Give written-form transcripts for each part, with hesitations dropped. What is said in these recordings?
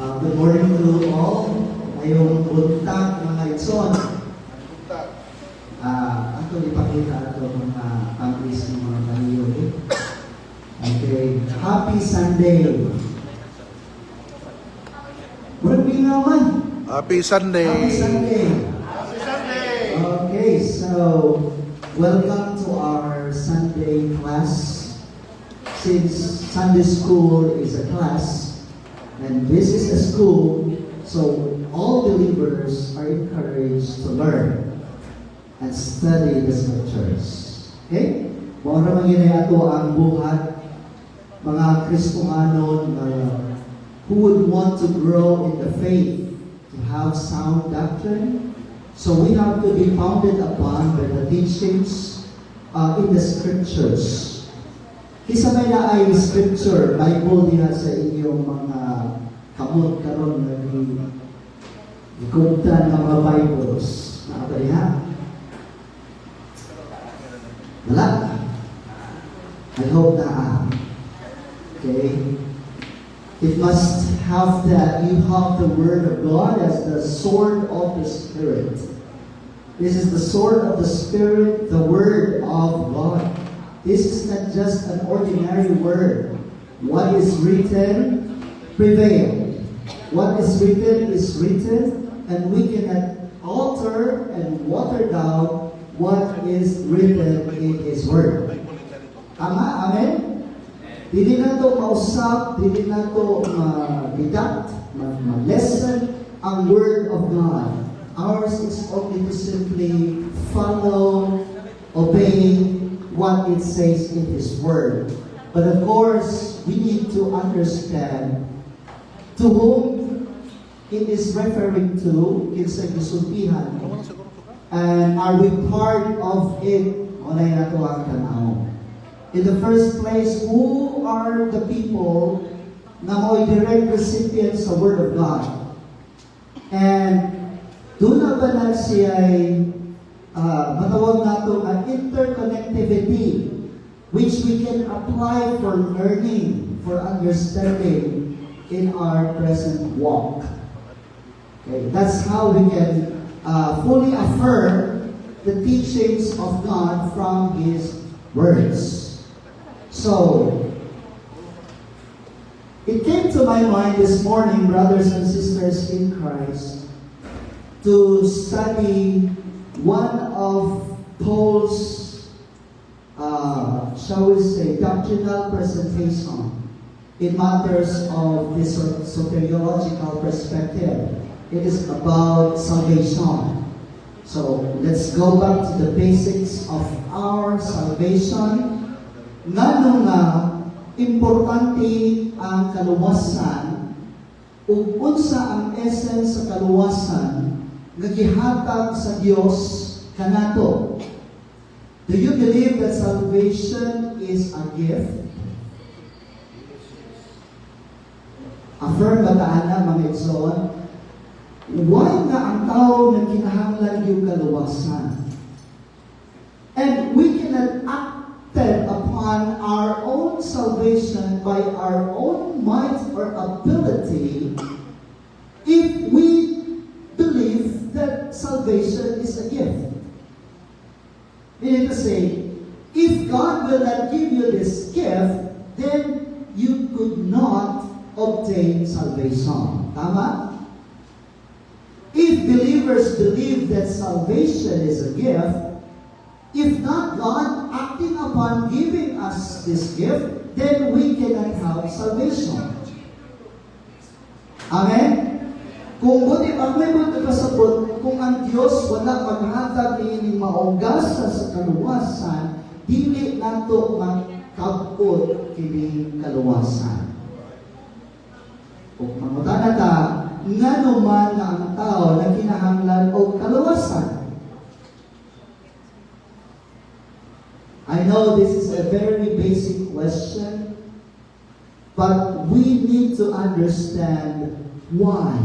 Good morning to all. Ngayong buntag mga igsoon. Ato ipakita ato mga pag-is ng mga kaniyo. Okay. Happy Sunday. Morning naman. Happy Sunday. Happy Sunday. Happy Sunday. Okay, so welcome to our Sunday class. Since Sunday school is a class, and this is a school, so all believers are encouraged to learn and study the scriptures. Okay? Mao ra man gyud ato ang buhat mga Kristohanon who would want to grow in the faith, to have sound doctrine. So we have to be founded upon by the teachings in the scriptures. Isa may na ay scripture, Bible diha sa inyong mga kamot karon nga gikugtan ng mga Bibles. Naa ba diha? Wala. I hope na. Okay. It must have that you have the Word of God as the sword of the Spirit. This is the sword of the Spirit, the Word of God. This is not just an ordinary word. What is written, prevailed. What is written, and we cannot alter and water down what is written in His Word. Tama? Amen? Dili na ito mausap, dili na ito ma-deduct, ma-lesson ang Word of God. Ours is only to simply follow, obey what it says in His Word. But of course, we need to understand to whom it is referring to, kinsa gisultihan, and are we part of it? Walay na ito ang tanaw. In the first place, who are the people na mo'y direct recipients sa Word of God? And doon na ba na siya'y matawag nato ang interconnectivity which we can apply for learning, for understanding in our present walk. Okay, that's how we can fully affirm the teachings of God from His words. So, it came to my mind this morning, brothers and sisters in Christ, to study one of Paul's, shall we say, doctrinal presentation in matters of this soteriological perspective. It is about salvation. So let's go back to the basics of our salvation. Ngano nga importante ang kaluwasan ug unsa ang essence sa kaluwasan nga gihatag sa Dios kanato. Do you believe that salvation is a gift? Affirm ba taana mga igsoon? Why nga ang tao nagkinahanglan yung kaluwasan? And we cannot act upon our own salvation by our own might or ability if we believe that salvation is a gift. Meaning to say, if God will not give you this gift, then you could not obtain salvation. Tama? If believers believe that salvation is a gift, if not God acting upon giving us this gift, then we cannot have salvation. Amen? Kung buti pag may buti pasabot, kung ang Diyos wala maghatag ni maunggas sa kaluwasan, dili nato magkabot kini kaluwasan. Kung mangutana ta, ngano man na ang tao na kinahanglan o kaluwasan? I know this is a very basic question, but we need to understand why.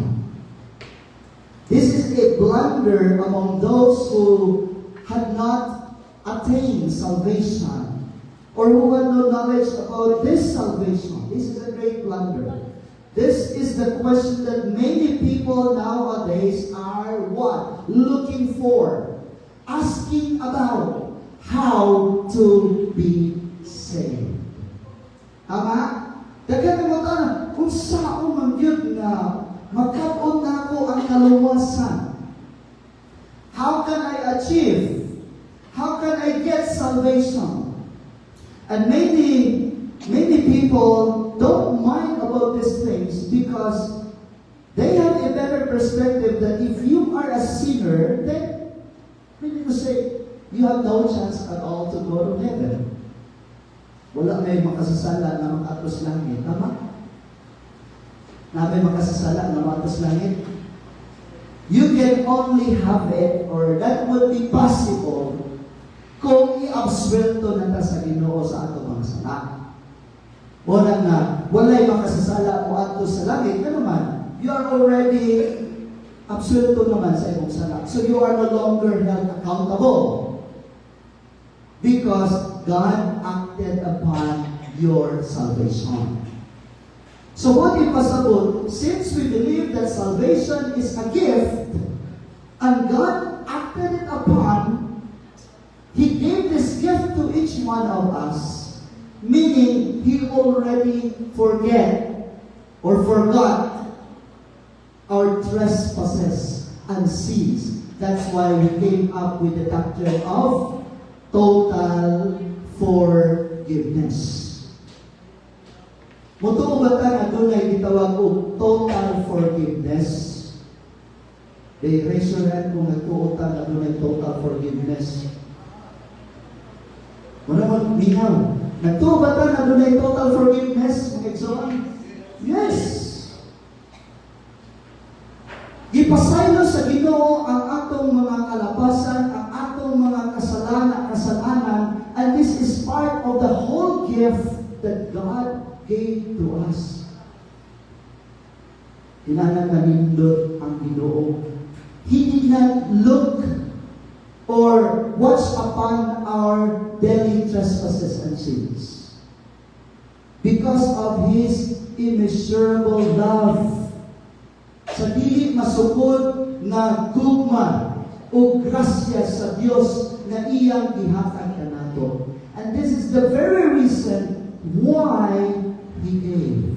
This is a blunder among those who had not attained salvation or who had no knowledge about this salvation. This is a great blunder. This is the question that many people nowadays are what? Looking for. Asking about how to be saved. Tama? Dagan mo ta, kung saan man yun na magkaon na ako ang kaluwasan. How can I achieve? How can I get salvation? And many people don't mind about these things because they have a better perspective that if you are a sinner, then meaning to say, you have no chance at all to go to heaven. Wala may makasasala na makatos langit. Tama? Na may makasasala na makatos langit. You can only have it, or that would be possible, kung i-absuelto na ta sa Ginoo sa ato mga sala. Wala na, wala'y makasasala mo ato sa langit. Ano naman? You are already absuelto naman sa imong sala. So you are no longer held accountable. Because God acted upon your salvation. So what if pasabot, since we believe that salvation is a gift, and God acted it upon, He gave this gift to each one of us, meaning He already forgot our trespasses and sins. That's why we came up with the doctrine of total forgiveness. Mutuo ba ta adunay gitawag og total forgiveness? Raise your hand kung nagtuo ta adunay total forgiveness. Wala man mingaw. Nagtuo ba ta adunay total forgiveness? Mga igsoon? Yes. Gipasaylo sa Ginoo ang atong mga kalapasan, ang atong mga kasalanan, and this is part of the whole gift that God gave to us. Kinananindot ang Ginoo. He did not look or watch upon our daily trespasses and sins. Because of His immeasurable love, sa dili masukod na gugma o grasya sa Dios na iyang gihatag kanato. And this is the very reason why He gave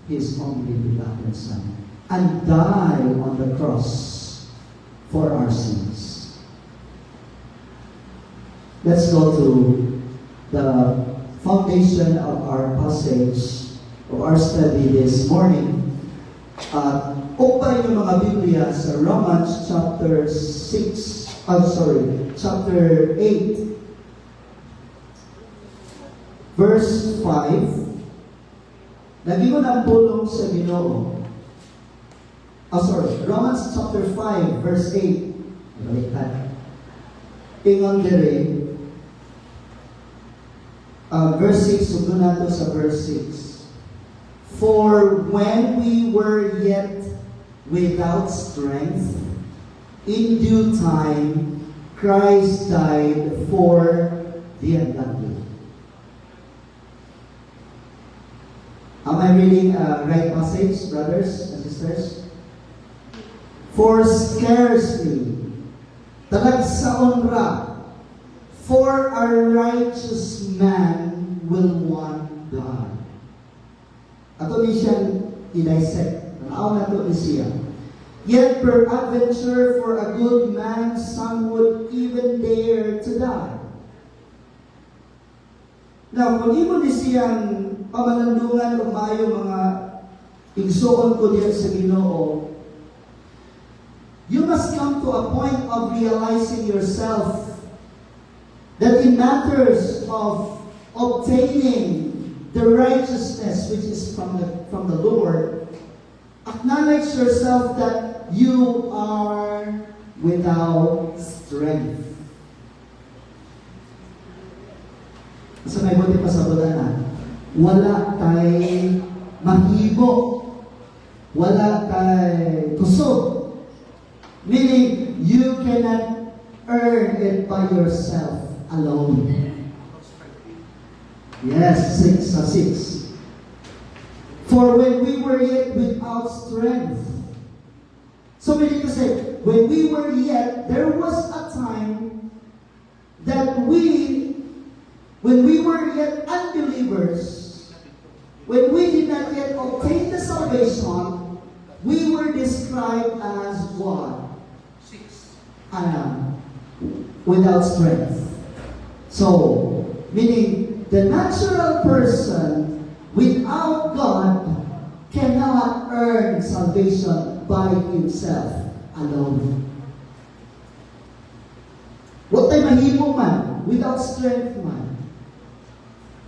His only begotten Son and died on the cross for our sins. Let's go to the foundation of our passage of our study this morning. Open yung mga Biblia sa Romans chapter 8, verse 5. Lagi mo ng pulong sa Ginoo. Romans chapter 5, verse 8. Baliktad. Ingon dire, verse 6, sugo nato sa verse 6. For when we were yet without strength, in due time, Christ died for the ungodly. Am I reading a right passage, brothers and sisters? For scarcely, talagsaon ra, for a righteous man will one die. Ato ni siyang i-dissect. Nanaw na ito ni siya. Yet peradventure for a good man some would even dare to die. Now, kung imo ni siyang pamalandungan o maayo mga igsoon ko diyan sa Ginoo, you must come to a point of realizing yourself that in matters of obtaining the righteousness which is from the Lord, acknowledge yourself that you are without strength. Sa may buti pa sa bulanan, wala tay mahibo, wala tay kusog. Meaning, you cannot earn it by yourself alone. Yes, 6 sa 6. For when we were yet without strength. So meaning to say, when we were yet, there was a time that when we were yet unbelievers, when we did not yet obtain the salvation, we were described as what? Without strength. So, meaning the natural person without God cannot earn salvation by himself alone. What tayo mahimo man, without strength man.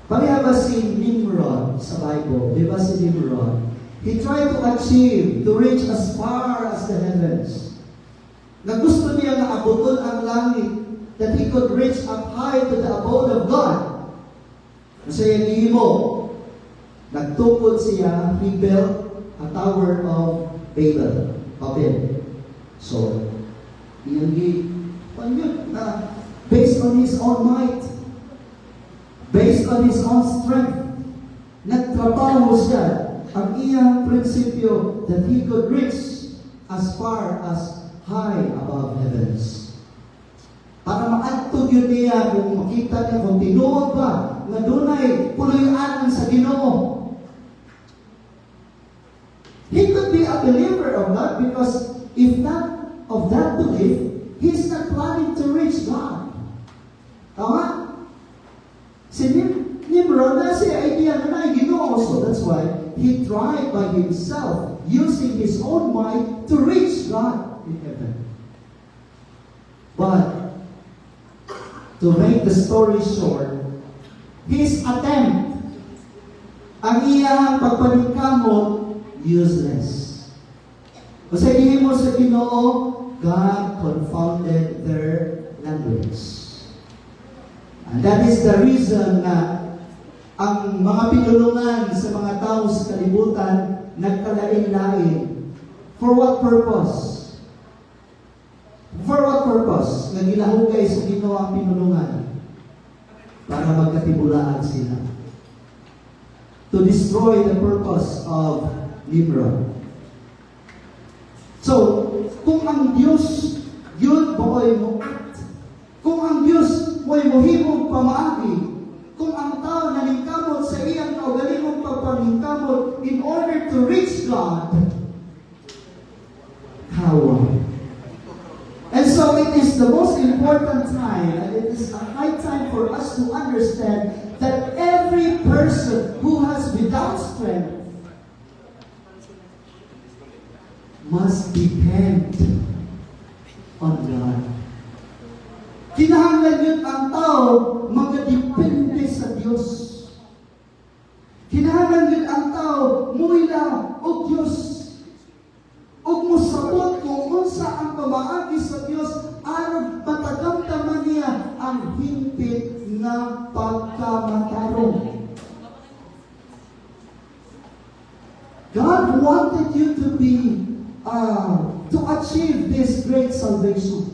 Pareha ba si Nimrod sa Bible? Di ba si Nimrod? He tried to achieve, to reach as far as the heavens. Na gusto niya na abuton ang langit, that he could reach up high to the abode of God. Kasi yung ihimo, nagtukod siya, he built a tower of Babel. So, based on his own might, based on his own strength, nagtrabaho siya ang iyang prinsipyo that he could reach as far as high above heavens. Para maadtog yun niya, kung makita niya, kung tinuod ba, nga dunay puloy-anan sa Ginoo. He could be a believer of God because if not of that belief, he's not planning to reach God. Tama? Si Nimrod na siya idea na Ginoo also. That's why he tried by himself, using his own might, to reach God in heaven. But, to make the story short, his attempt, ang iyang pagpaningkamot, useless. Kasi ihimo sa Ginoo, God confounded their language. And that is the reason na ang mga pinulungan sa mga tao sa kalibutan nagkalain-lain. For what purpose? For what purpose? Nga gilahugay sa Ginoo ang pinulungan para magkatibulaan sila. To destroy the purpose of Nimrod. So, kung ang Diyos yun mo'y mo act, kung ang Diyos mo'y mohimong pamaagi, kung ang tao naningkamot sa iyang kaugalingong pagpamingkamot in order to reach God, kawa. And so it is the most important time, and it is a high time for us to understand that every person who has without strength must depend on God. Kinahanglan yun ang tao magdepende sa Diyos. Kinahanglan yun ang tao muila o Diyos. O musabot kung unsa ang pamaagi sa Diyos aron matagamdaman niya ang himpit na pagkamatarong. God wanted you to achieve this great salvation.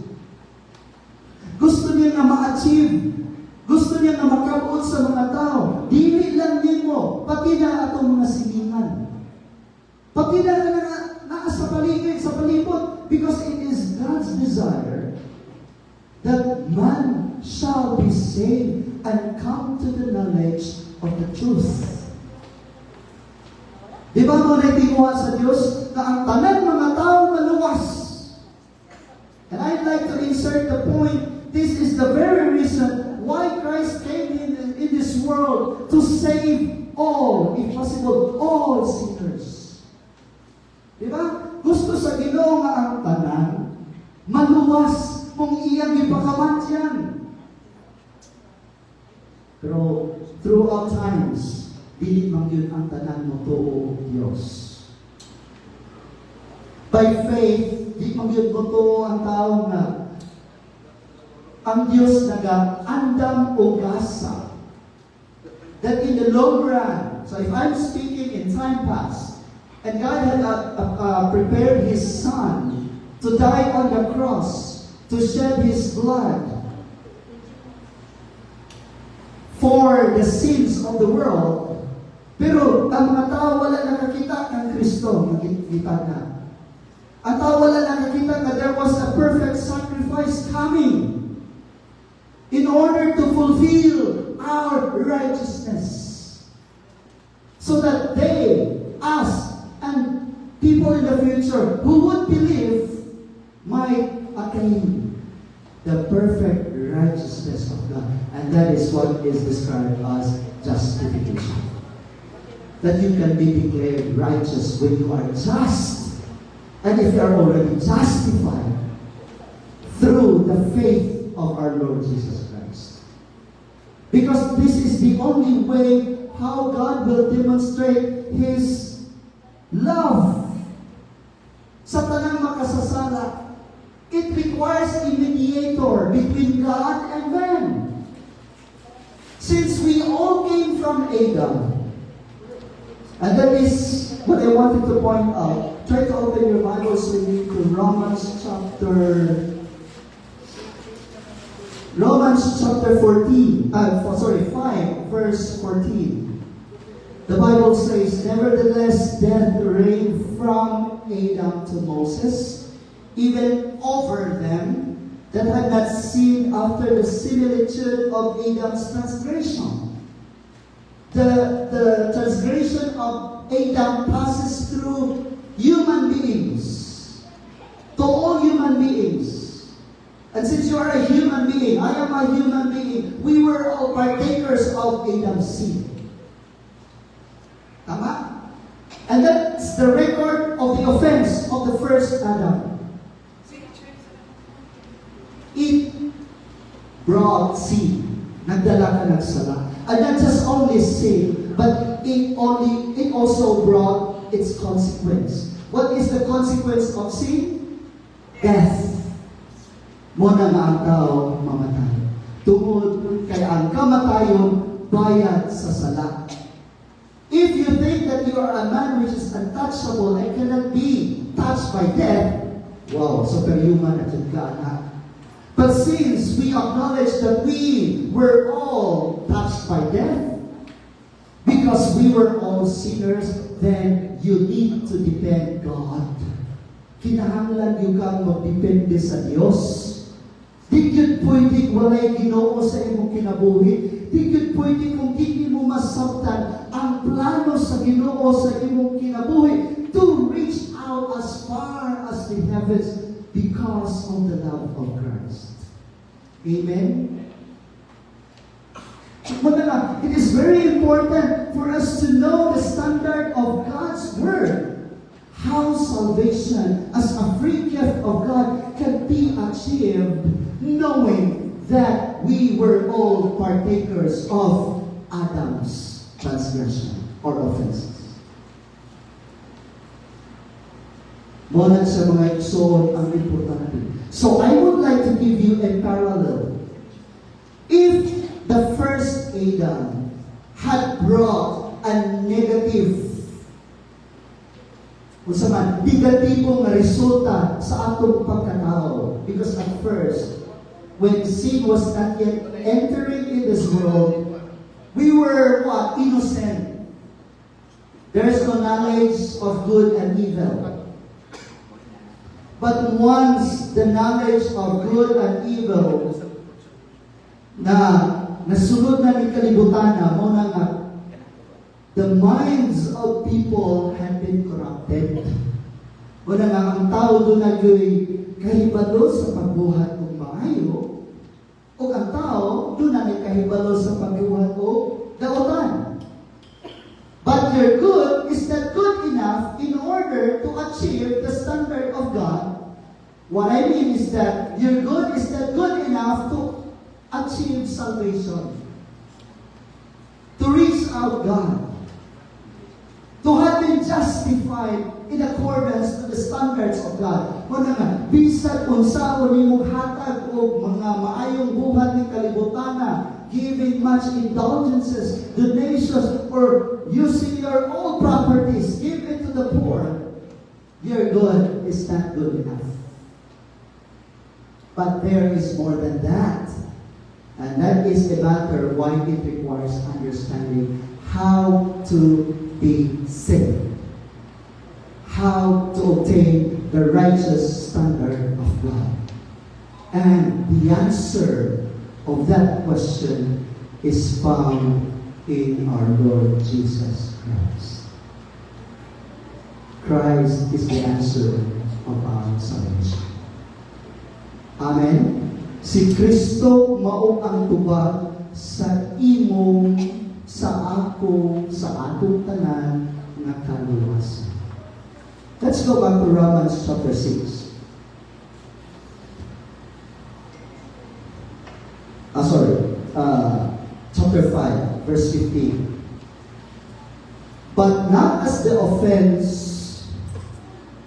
Gusto niya na ma-achieve. Gusto niya na makabuot sa mga tao. Dili lang din mo, pati na atong mga silingan. Pati na sa paligid, sa palibot. Because it is God's desire that man shall be saved and come to the knowledge of the truth. Di ba mo naitinguhan sa Diyos na ang tanan mga taong maluwas? And I'd like to insert the point, this is the very reason why Christ came in this world to save all, if possible, all sinners. Di ba? Gusto sa Ginoo nga ang tanan, maluwas kung iyang ipakamatyan. Pero throughout times, dili man yun ang tanan mo tuo Diyos. By faith, di man yun mo tuo ang tao na ang Diyos nag-andam o gasa. That in the long run, so if I'm speaking in time past, and God had prepared His Son to die on the cross, to shed His blood for the sins of the world, Pero ang mga tao wala nakakita ng Kristo, nakikita na. Ang tao wala nakakita na there was a perfect sacrifice coming in order to fulfill our righteousness. So that they, us, and people in the future who would believe might attain the perfect righteousness of God. And that is what is described as justification. That you can be declared righteous when you are just. And if you are already justified through the faith of our Lord Jesus Christ. Because this is the only way how God will demonstrate His love sa tanang makasasala. It requires a mediator between God and man. Since we all came from Adam, and that is what I wanted to point out. Try to open your Bibles with me to Romans chapter 5, verse 14. The Bible says, "Nevertheless, death reigned from Adam to Moses, even over them that had not sinned after the similitude of Adam's transgression." The transgression of Adam passes through human beings, to all human beings. And since you are a human being, I am a human being, we were all partakers of Adam's sin. Tama? And that's the record of the offense of the first Adam. It brought sin. Nagdala ka ng sala. And not just only sin, but it also brought its consequence. What is the consequence of sin? Death. Muna nga ang tao mamatay. Tungod kay ang kamatayon bayad sa sala. If you think that you are a man which is untouchable and cannot be touched by death, wow, superhuman at yun ka, anak. But since we acknowledge that we were all touched by death, because we were all sinners, then you need to depend God. Kinahanglan yung kang magdepende sa Diyos. Di yun pwede walay Ginoo sa imong kinabuhi. Di yun pwede kung hindi mo masabtan ang plano sa Ginoo sa imong kinabuhi to reach out as far as the heavens because of the love of Christ. Amen? It is very important for us to know the standard of God's Word. How salvation as a free gift of God can be achieved knowing that we were all partakers of Adam's transgression or offenses. Muna sa mga igsoon ang importante. So I would like to give you a parallel. If the first Adam had brought a negative negatibong resulta sa atong pagkatao. Because at first, when sin was not yet entering in this world, we were what? Innocent. There is no knowledge of good and evil. But once the knowledge of good and evil na nasunod na ni kalibutan na mo na nga, the minds of people have been corrupted. O na nga, ang tao doon na yo'y kahibalo sa pagbuhat ng maayo, o ang tao doon na kahibalo sa pagbuhat o daotan. But your good is not good enough in order to achieve the standard of God. What I mean is that your good is not good enough to achieve salvation. To reach out God. To have been justified in accordance to the standards of God. Kung nga, bisag unsaon nimong hatag o mga maayong buhat ni kalibutana, giving much indulgences, donations, or using your own properties, give it to the poor, your good is not good enough. But there is more than that. And that is a matter why it requires understanding how to be saved, how to obtain the righteous standard of God. And the answer of that question is found in our Lord Jesus Christ. Christ is the answer of our salvation. Amen? Si Kristo mao ang tubag sa imong, sa ako, sa atong tanan nga kaluwasan. Let's go back to Romans chapter 6. Chapter 5, verse 15. But not as the offense,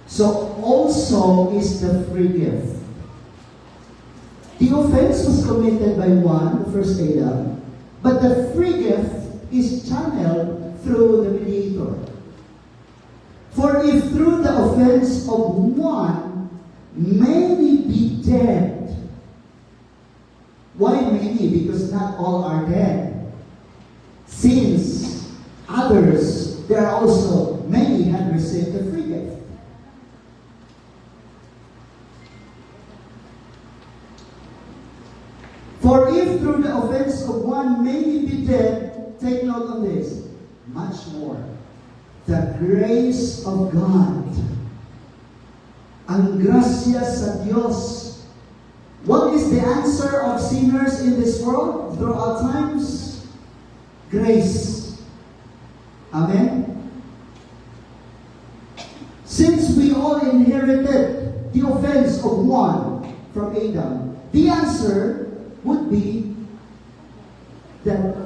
so also is the free gift. The offense was committed by one, the first Adam, but the free gift is channeled through the mediator. For if through the offense of one, many be dead. Why many? Because not all are dead. Since others, there are also many have received the free gift. For if through the offense of one many be dead, take note of this, much more, the grace of God, ang grasya sa Diyos. What is the answer of sinners in this world throughout times? Grace. Amen? Since we all inherited the offense of one from Adam, the answer would be that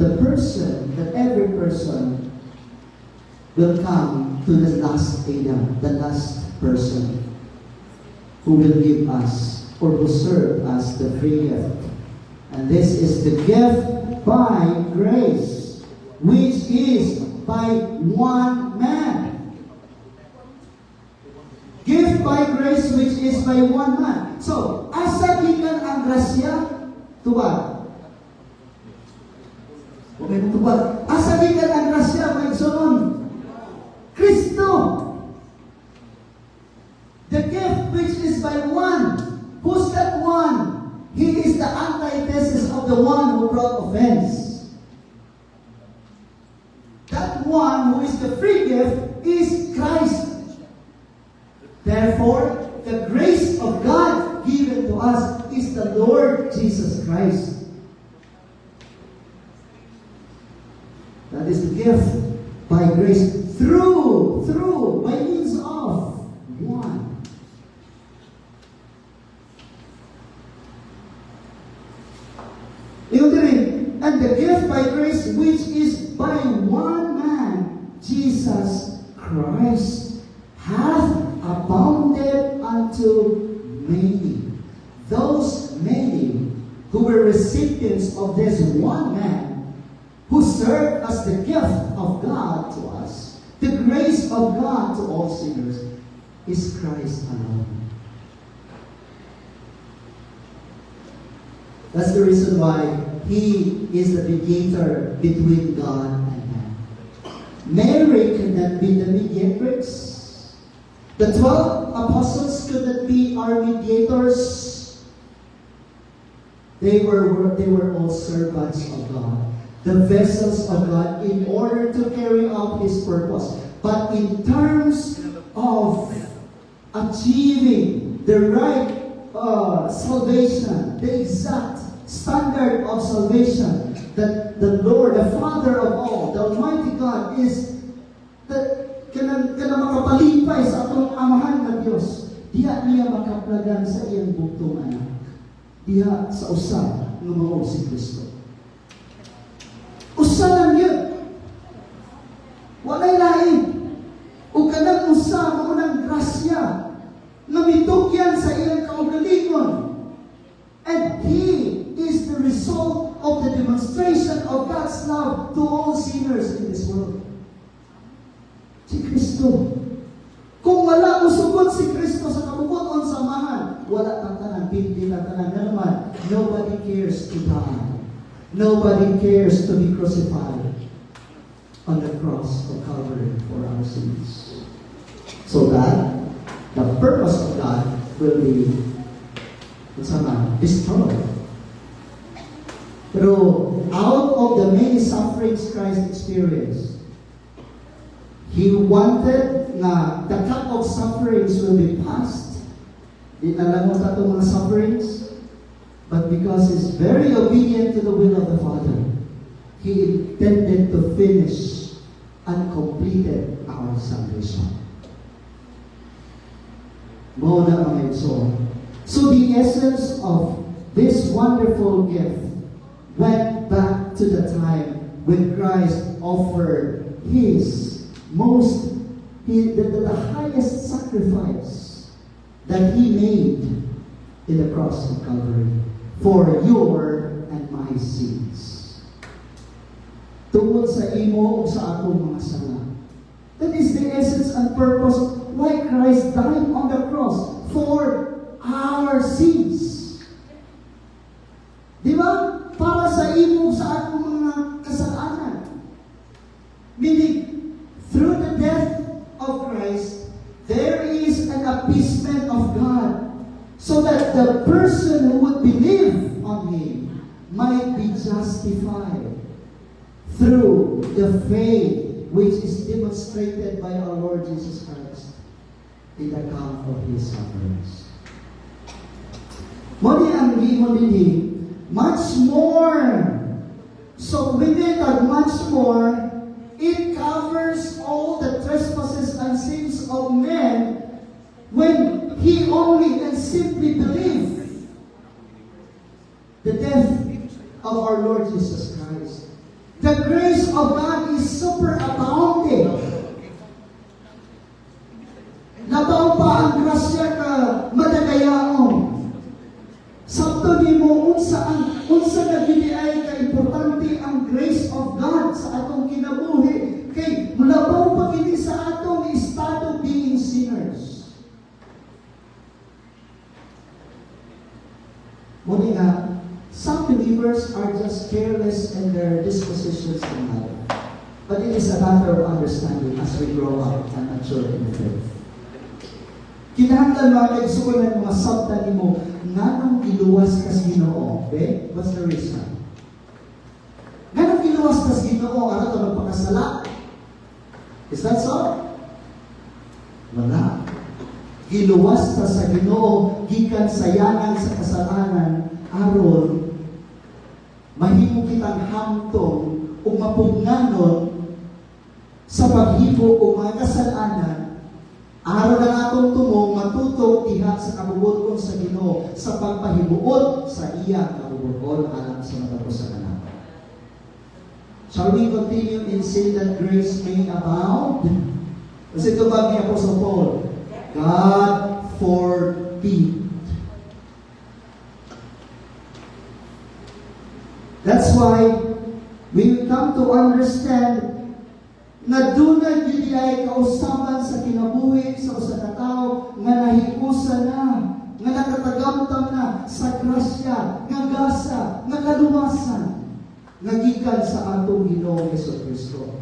every person will come to the last Adam, the last person who will give us or who serve us the free gift. And this is the gift by grace, which is by one man. Gift by grace which is by one man. So, asa gikan ang grasya? Tuwag. Okay, tuwag. Asa gikan ang grasya? May igsoon. Kristo. The gift which is by one. Who's that one? He is the antithesis of the one who brought offense. That one who is the free gift is Christ. Therefore, the grace of God given to us is the Lord Jesus Christ. That is the gift by grace by means of one. And the gift by grace which is by one man, Jesus Christ, hath abounded unto many. Those many who were recipients of this one man, who served as the gift of God to us, the grace of God to all sinners, is Christ alone. That's the reason why He is the mediator between God and man. Mary could not be the mediatrix. The 12 apostles could not be our mediators. They were all servants of God, the vessels of God, in order to carry out His purpose. But in terms of achieving the right salvation, the exact standard of salvation that the Lord, the Father of all, the Almighty God, is that kana makapalipay sa atong amahan na Dios. Diha niya makaplagan sa iyang buktong anak. Diha sa usa nga mao si Kristo. Usa lang yun. Walay lain. O kanang usa mao nang grasya nga mitugyan sa iyang kaugalingon. And He is the result of the demonstration of God's love to all sinners in this world. Si Kristo. Kung wala mo sugod si Kristo sa kabubuton samahan, wala kang tanan, hindi na tanan na naman. Nobody cares to die. Nobody cares to be crucified. on the cross of Calvary for our sins. So that the purpose of God will be destroyed. Pero out of the many sufferings Christ experienced, He wanted na the cup of sufferings will be passed. Di na lang mo tatong mga sufferings, but because He's very obedient to the will of the Father, He intended to finish and completed our salvation. Mo na mga ito. So the essence of this wonderful gift went back to the time when Christ offered His the highest sacrifice that He made in the cross of Calvary for your and my sins. Tungod sa imo o sa akong mga sala. That is the essence and purpose why Christ died on the cross for our sins. Di ba? Para sa imo sa akong mga kasalanan. Meaning, through the death of Christ, there is an appeasement of God so that the person who would believe on Him might be justified through the faith which is demonstrated by our Lord Jesus Christ in the account of His sufferings. Muli ang giingon dinhi, much more. So within that much more, it covers all the trespasses and sins of men when he only and simply believed the death of our Lord Jesus Christ. The grace of God is superabounding. Labaw pa ang grasya ka madagayaon. Sabto nimo unsa nagdiay ka importante ang grace of God sa atong kinabuhi. Kay mulabaw pa kini sa atong estado being sinners. Muli nga, some believers are just careless in their dispositions in life. But it is a matter of understanding as we grow up and mature in faith. Kinahanglan mga kaigsuon mga sabta nimo nganong iluwas ka sa Ginoo. Okay? What's the reason? Nganong iluwas ka sa Ginoo aron to magpakasala? Is that so? Wala. Giluwas ta sa Ginoo gikan sa yangan sa kasalanan aron mahimo kitang hamtong ug mapugnanon sa paghibo o mga kasalanan aron ang atong tumong matutog diha sa kabubuton sa Ginoo sa pagpahibuot sa iya kabubuton alang sa matapos sa kanan. Shall we continue in sin that grace may abound? Kasi ito ba ni Apostle Paul? God forbid. That's why we come to understand na dunay gyud ay kausaban sa kinabuhi sa usa ka tawo nga nahikusa na, nga nakatagamtam na sa grasya, nga gasa, nga kaluwasan nga gikan sa atong Ginoong Jesucristo.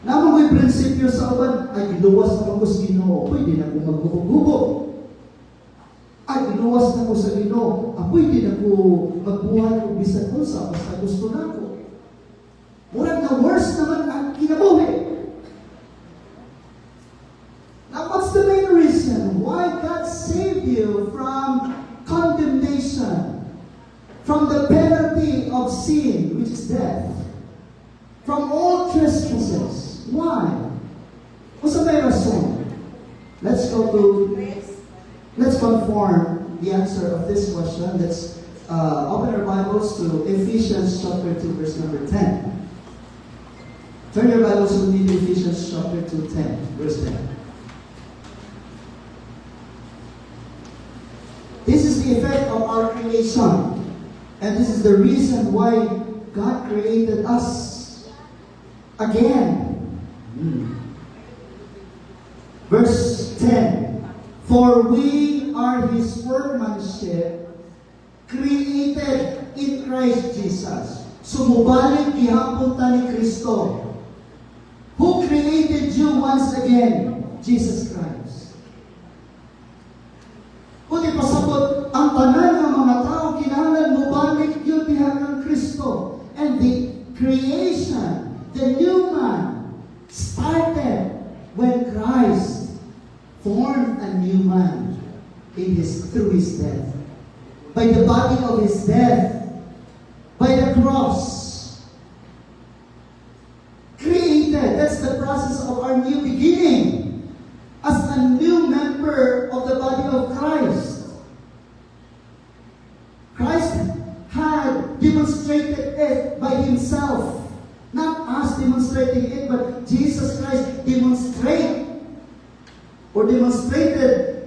Namo may prinsipyo sa uban ay giluwas na ko sa Ginoo, pwede na ko maghuhubog. Ay giluwas na ko sa Ginoo, pwede na ko magbuhat og bisan unsa basta gusto nako. Murag na worse naman ang kinabuhi. Now, what's the main reason why God saved you from condemnation, from the penalty of sin, which is death, from all trespasses? Why? What's the main reason? Let's conform the answer of this question. Let's open our Bibles to Ephesians chapter 2, verse number 10. Turn your Bibles with me to Ephesians chapter 2, verse 10. This is the effect of our creation. And this is the reason why God created us again. Verse 10. For we are His workmanship, created in Christ Jesus, Sumubalik gihapon ta ni Kristo. Who created you once again? Jesus Christ. Kung ipasabot ang tanan ng mga tao, kinahanglan mubalik yun diha ng Kristo. And the creation, the new man, started when Christ formed a new man through his death. By the body of his death, by the cross. Created, that's the process of our new beginning. As a new member of the body of Christ. Christ had demonstrated it by himself. Not us demonstrating it, but Jesus Christ demonstrated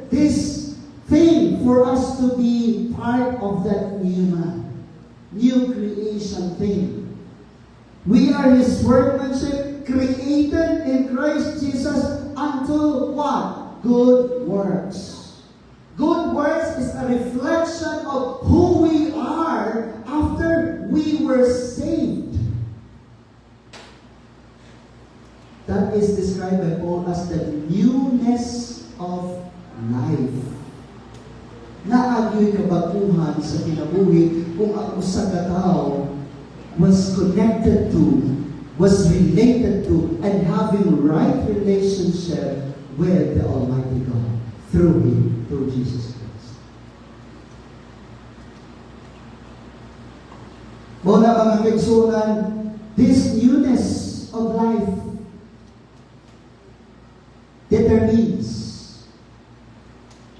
this thing for us to be part of that new man, new creation thing. We are His workmanship, created in Christ Jesus unto what? Good works. Good works is a reflection of who we are after we were saved. That is described by Paul as the newness of life. Naagyo'y kabaguhan sa kinabuhi kung ang usa ka tao was connected to, was related to, and having right relationship with the Almighty God through Him, through Jesus Christ. Muna mga kaigsunan, this newness of life determines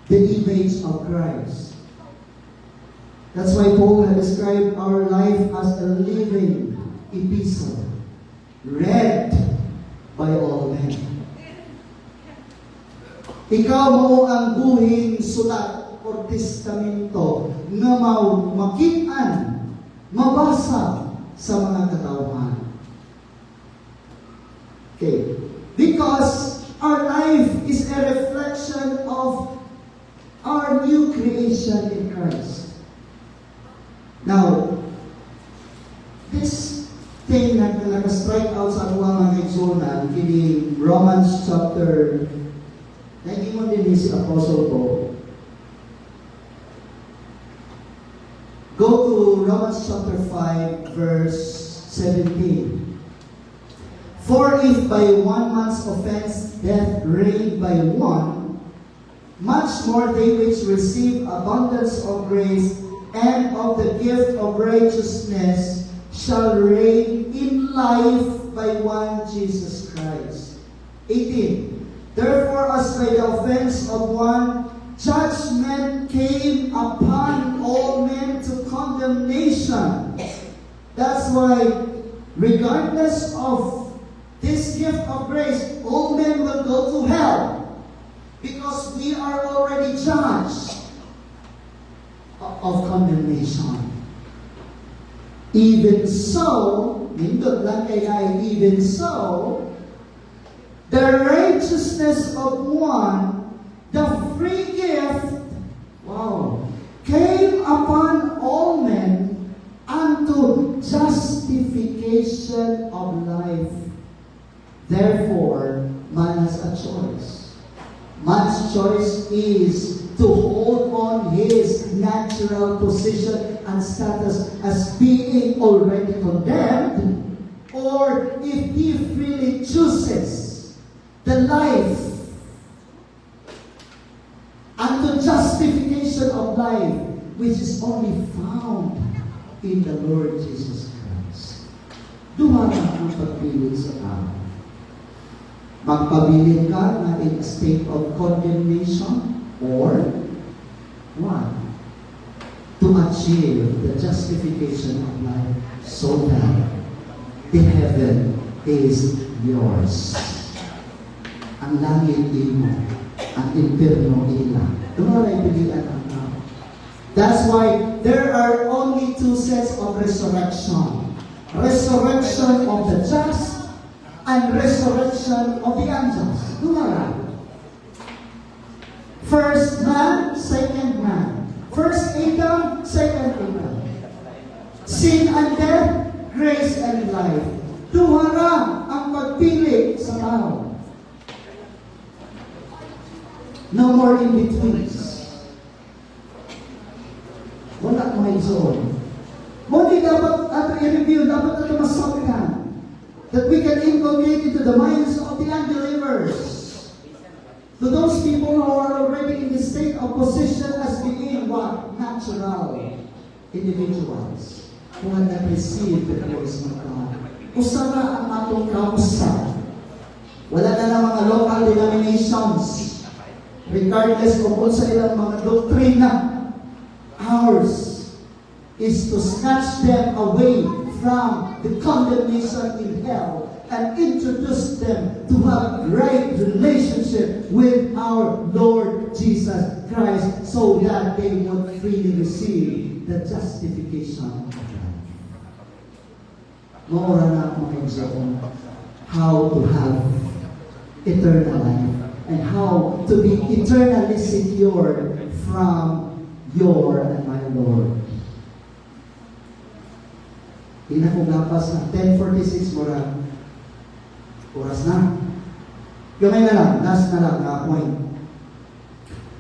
the image of Christ. That's why Paul had described our life as a living epistle, read by all men. Ikaw mo ang buhing sulat o testamento nga makitaan, mabasa sa mga katauhan. Okay. Because our life is a reflection of our new creation in Christ. Now, this thing na nag-strike out sa mga mga igsunan, kini Romans chapter, naging mo din si Apostle Paul. Go to Romans chapter 5, verse 17. For if by one man's offense death reigned by one, much more they which receive abundance of grace and of the gift of righteousness shall reign in life by one Jesus Christ. 18. Therefore, as by the offense of one, judgment came upon all men to condemnation. That's why, regardless of this gift of grace, all men will go to hell because we are already judged of condemnation. Even so, even so, the righteousness of one, the free gift, came upon all men unto justification of life. Therefore, man has a choice. Man's choice is to hold on his natural position and status as being already condemned, or if he freely chooses the life unto justification of life, which is only found in the Lord Jesus Christ. Duha na ang pagpili sa tao. Magpabilin ka na in a state of condemnation, or what? To achieve the justification of life so that the heaven is yours. Ang langit imo, ang impyerno ila. Doon ay pilihan ang tao. That's why there are only two sets of resurrection. Resurrection of the just and resurrection of the unjust. Dumara. First man, second man. First Adam, second Adam. Sin and death, grace and life. Duha ra ang pagpili sa tao. No more in-betweens. Wala mga isoon. Muli dapat ato i-review, dapat ato masabihan that we can inculcate into the minds of the unbelievers. To those people who are already in the state of position as being what? Natural individuals who have not received the grace of God. Usara ang atong kausa. Wala na ng mga local denominations, regardless of all sa ilang mga doktrina. Ours is to snatch them away from the condemnation in hell and introduce them to have a great relationship with our Lord Jesus Christ so that they would freely receive the justification of life. Maura na mga igsoon how to have eternal life and how to be eternally secured from your and my Lord. Hindi na kong lapas na 10:46 mura. Oras na. Gamay na lang. Last na lang na point.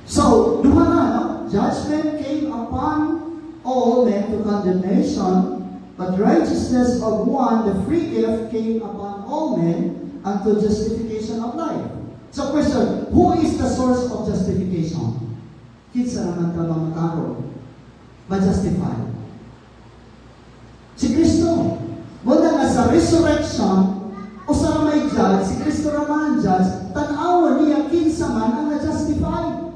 So, duha na, no? Judgment came upon all men to condemnation, but righteousness of one, the free gift, came upon all men unto justification of life. So, question, who is the source of justification? Kinsa naman ka mga tao ma-justify? Si Kristo. Muna nga sa resurrection, o sa may judge, si Kristo naman ang judge, tanawa niya kinsa man ang na-justify.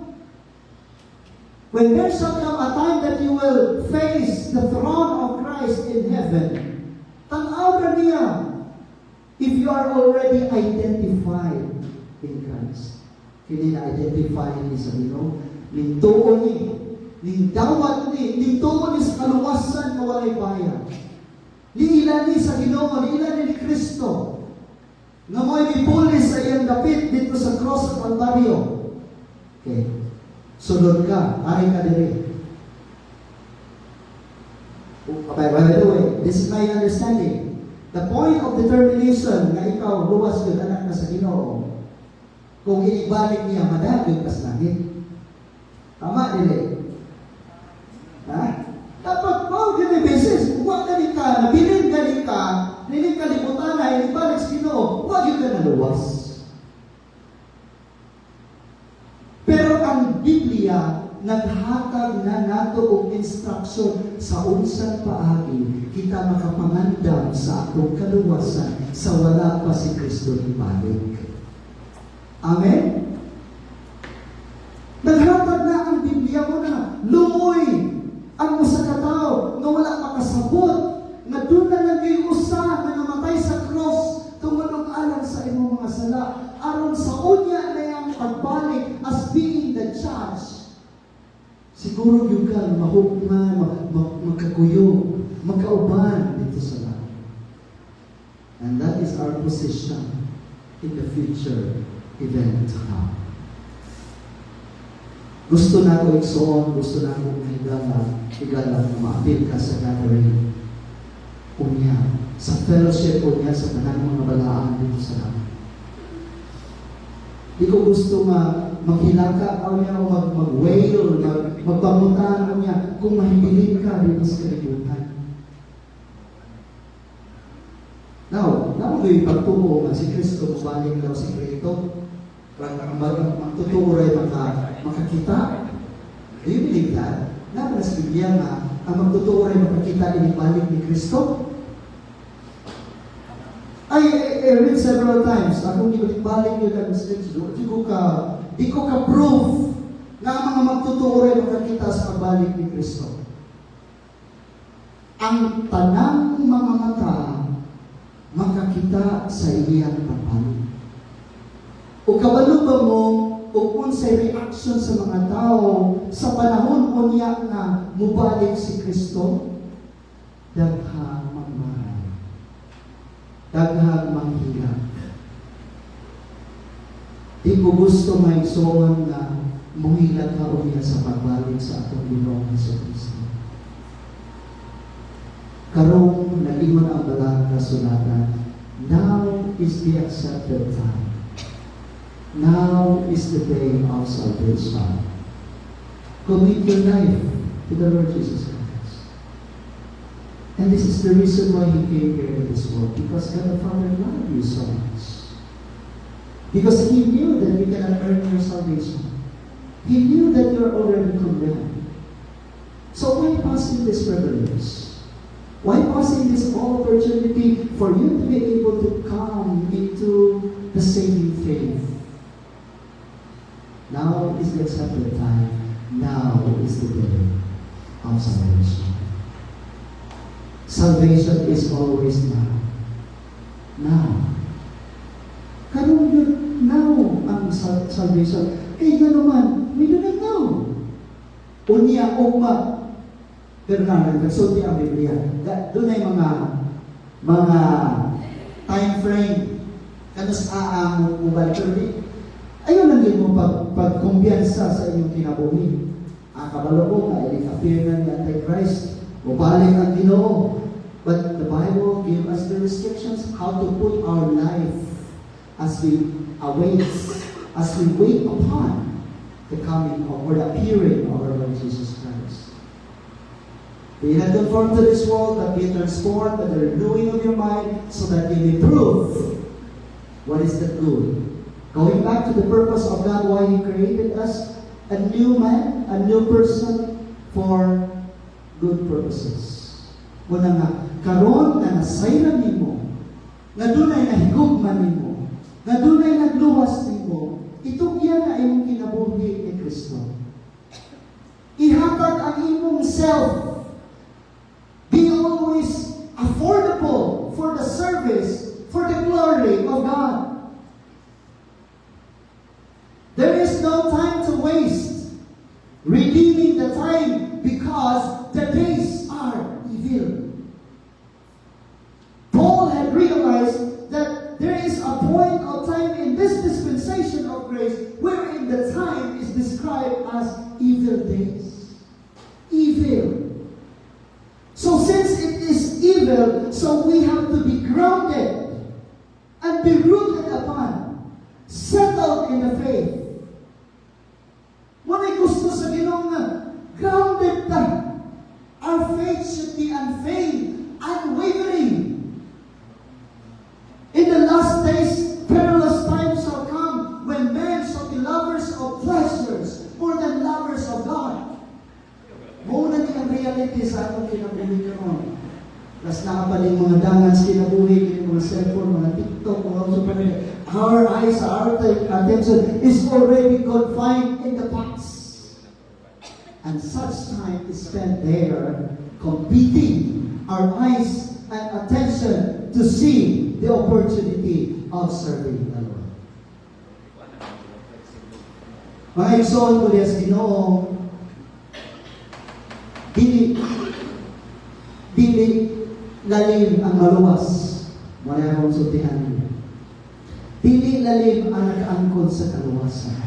When there shall come a time that you will face the throne of Christ in heaven, tanawa niya if you are already identified in Christ. Kini na-identify ni sa Ginoo, nintuon ni, nindawat ni, nintuon ni sa kaluwasan na walay bayan. Niilan ni sa Ginoo, niilan ni Kristo. Nga mo'y ipulis sa iyang dapit dito sa cross sa Calvario. Okay. Sunod ka. Ari ka diri. Okay, by the way, this is my understanding. The point of determination na ikaw luwas yun, anak na sa Ginoo. Kung inibalik niya, madagod ka sa langit. Tama, dili. Ha? Dapat, gini beses. Huwag galing ka, nabilin galing ka, niling kalimutan na, inibalik sa Ginoo, huwag yun ka naluwas. Pero ang Biblia, naghatag na nato og instruction sa unsang paagi, kita makapangandam sa atong kaluwasan sa wala pa si Kristo ibalik. Amen? Naghatag na ang Biblia mo na, lumoy ang usa ka tawo nga wala makasabot, nga doon na nag-iusa na namatay sa cross tungod og alang sa imong mga sala, aron sa unya na yang pagbalik as being the judge. Siguro yung ka mahugman, magkakuyo, magkauban dito sa langit. And that is our position in the future event to come. Gusto na ko igsoon, gusto na ko higala na maapil ka sa gathering. Unya, sa fellowship unya sa tanang mga balaan dito sa langit. Di ko gusto maghilaka o niya o mag-wail, magpamutan o niya kung mahibilin ka dito sa kalibutan. Now, naman pagtuo nga si Kristo, balik daw si Kristo. Magtuturay makakita. Do you believe that? Naman na sa Biblia nga, ang magtuturay makakita inibalik ni Kristo. I read several times, akong ibalik yun ang scripture, di ko ka-proof na ang mga magtuturay makakita sa pagbalik ni Kristo. Ang tanang mga mata makakita sa iyang pagbalik. O kabalo ba mo, o kung sa reaction sa mga tao, sa panahon o niya na mubalik si Kristo, daghang magmahal. Daghang manghilak. Di ko gusto may soon na muhilat ka o niya sa pagbalik sa atong Ginoong Hesus Kristo. karong nagingon ang balang kasulatan, now is the accepted time. Now is the day of salvation. Commit your life to the Lord Jesus Christ. And this is the reason why He came here in this world, because God the Father loved you so much. Because He knew that you cannot earn your salvation. He knew that you're already condemned. So why passing this privilege? Why passing this opportunity for you to be able to come into the saving faith? Now is the accepted time. Now is the day of salvation. Salvation is always now. Now. Karong yun, now ang salvation. Eh, nga naman, may doon now. Unya, ugma. Pero nga, nagsulti ang Biblia. Doon ay mga time frame. Kanos aang mobile. Pero ayaw lang din mo pagkumbiyansa sa inyong kinabuhi. Ang kabalo ko, appear na ni Antichrist. Mabalik ang Ginoo. But the Bible gives us the restrictions how to put our life as we await, as we wait upon the coming of, or the appearing of our Lord Jesus Christ. Be not conformed to this world, but be transformed by the renewing of your mind, so that you may prove what is the good. Going back to the purpose of God, why He created us, a new man, a new person, for good purposes. Muna nga, karon na nasayran nimo, na dunay nahigugman nimo, na dunay nagluwas nimo, itugyan na imong kinabuhi ni Kristo. Ihatag ang imong self. Be always affordable for the service, for the glory of God. There is no time to waste redeeming the time, because the days are evil. Paul had realized that there is a point of time in this dispensation of grace wherein the time is described as evil days. Evil. So since it is evil, so we have to be grounded and be rooted upon, settled in the faith. When gusto sa Ginoo nga, grounded tayo. Our faith should be unfailing, unwavering. In the last days, perilous times shall come when men shall be lovers of pleasures more than lovers of God. Muna din ang reality sa atong kinabuhi karon. Las nakapaling mga dangans kinabuhi, mga cellphone, mga TikTok, mga social media. Our eyes, our attention is already confined in the past. And such time is spent there competing our eyes and attention to see the opportunity of serving the Lord. Mga igsoon ko liya sa Ginoo, dili lalim ang maluwas. Muna akong sultihan niyo. Dili lalim ang nakaangkon sa kaluwasan.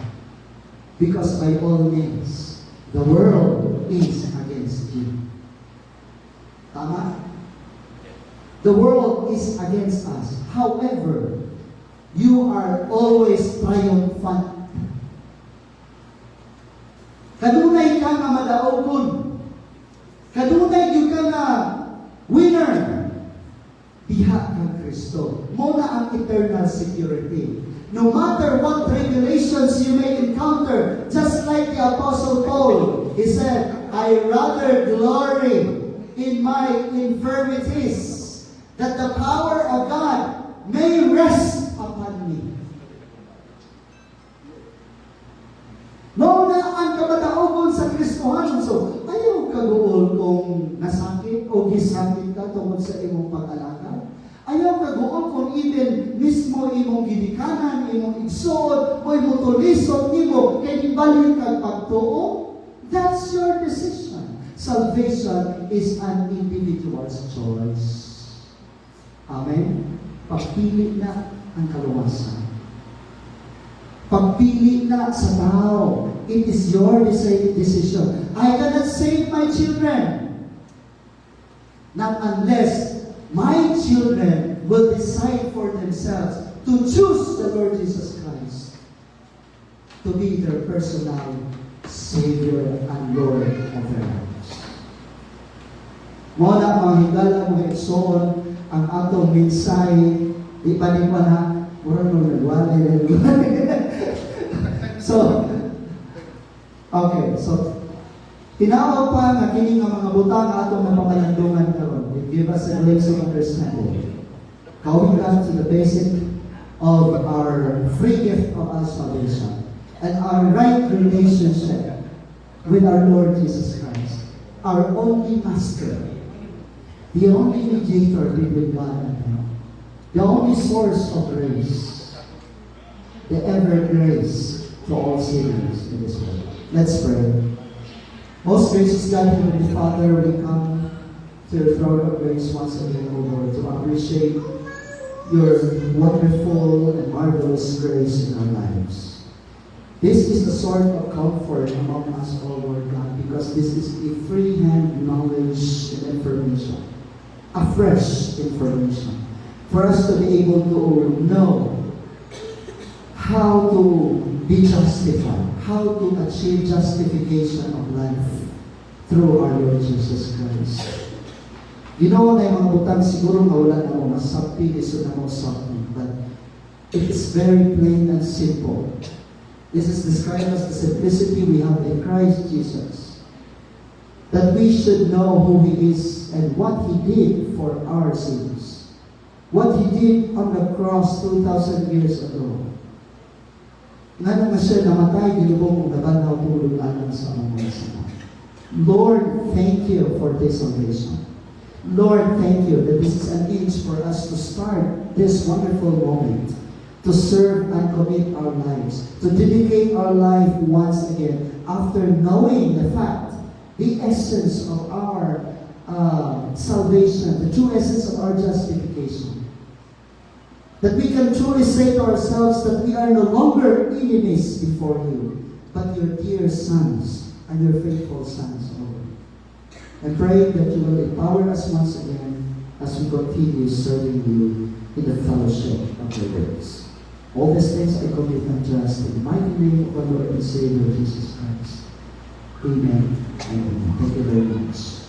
Because by all means, the world is against you. Tama? The world is against us. However, you are always triumphant. Kadunay ka nga madaogon. Kadunay yung ka nga winner. Diha kang Kristo. Muna ang eternal security. No matter what tribulations you may encounter, just like the Apostle Paul, he said, I rather glory in my infirmities, that the power of God may rest upon me. No na ang kabataogon sa Kristohanon. So, ayaw kaguol kung nasakit o gisakit ka tungkol sa imong pag-alakad. Ayaw kaguol kung even mismo imong gidikanan, imong igsoon, o imong tulisod nimo, kay ibalik kang pagtuo. That's your decision. Salvation is an individual's choice. Amen? Pagpili na ang kaluwasan. Pagpili na sa tao. It is your decision. I cannot save my children. not unless my children will decide for themselves to choose the Lord Jesus Christ to be their personal Savior and Lord of their lives. Mo na mga higala, mga igsoon, ang atong mensahe, di pa ni pa na, mura nung nagwali. So, okay, so, tinawa pa nga kini nga mga butang atong napapalandungan karon. It give us a glimpse of understanding. Going back to the basic of our free gift of our salvation and our right relationship with our Lord Jesus Christ, our only Master, the only mediator between God and man, the only source of grace, the ever grace to all sinners in this world. Let's pray. Most gracious God, Heavenly Father, we come to the throne of grace once again, O Lord, to appreciate your wonderful and marvelous grace in our lives. This is the sort of comfort among us, O Lord God, because this is a free-hand knowledge and information, a fresh information, for us to be able to know how to be justified, how to achieve justification of life through our Lord Jesus Christ. You know, may mga butang siguro nga wala na mo masapi, iso na mo something, but it is very plain and simple. This is described as the simplicity we have in Christ Jesus. That we should know who He is and what He did for our sins. What He did on the cross 2,000 years ago. Nga naman siya namatay, ginubong kong nabanaw tulog alam sa mga sama. Lord, thank you for this salvation. Lord, thank you that this is an inch for us to start this wonderful moment, to serve and commit our lives, to dedicate our life once again after knowing the fact, the essence of our salvation, the true essence of our justification. That we can truly say to ourselves that we are no longer enemies before you, but your dear sons and your faithful sons, Lord. I pray that you will empower us once again as we continue serving you in the fellowship of your words. All these things I commit and trust in the mighty name of our Lord and Savior Jesus Christ. Amen and amen. Thank you very much.